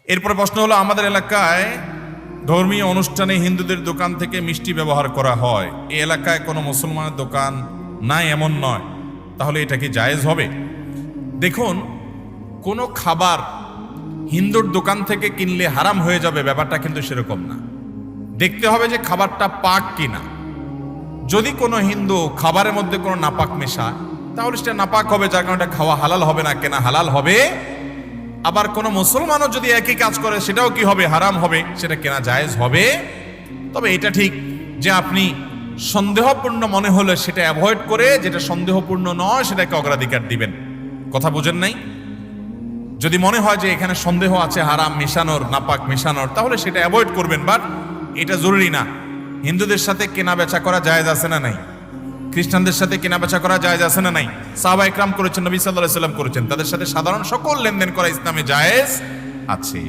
এরপরে প্রশ্ন হলো, আমাদের এলাকায় ধর্মীয় অনুষ্ঠানে হিন্দুদের দোকান থেকে মিষ্টি ব্যবহার করা হয়, এই এলাকায় কোনো মুসলমানের দোকান নাই এমন নয়, তাহলে এটা কি জায়েজ হবে? দেখুন, কোনো খাবার হিন্দুর দোকান থেকে কিনলে হারাম হয়ে যাবে ব্যাপারটা কিন্তু সেরকম না। দেখতে হবে যে খাবারটা পাক কিনা। যদি কোনো হিন্দু খাবারের মধ্যে কোনো নাপাক মেশায়, তাহলে সেটা নাপাক হবে, যার কারণে খাওয়া হালাল হবে না, কেনা হালাল হবে। আবার কোনো মুসলমানও যদি একই কাজ করে, সেটাও কি হবে? হারাম হবে, সেটা কেনা জায়েজ হবে। তবে এটা ঠিক যে আপনি সন্দেহপূর্ণ মনে হলে সেটা অ্যাভয়েড করে, যেটা সন্দেহপূর্ণ নয় সেটাকে অগ্রাধিকার দিবেন। কথা বুঝেন নাই? যদি মনে হয় যে এখানে সন্দেহ আছে হারাম মেশানোর, নাপাক মেশানোর, তাহলে সেটা অ্যাভয়েড করবেন। বাট এটা জরুরি না। হিন্দুদের সাথে কেনা বেচা করা জায়েজ আছে না নাই? খ্রিস্টানদের সাথে কেনা বেচা করা জায়েজ আছে না নাই? সাহাবা ইকরাম করেছেন, নবী সাল্লাল্লাহু আলাইহি ওয়াসাল্লাম করেছেন, তাদের সাথে সাধারণ সকল লেনদেন করা ইসলামে জায়েজ আছে।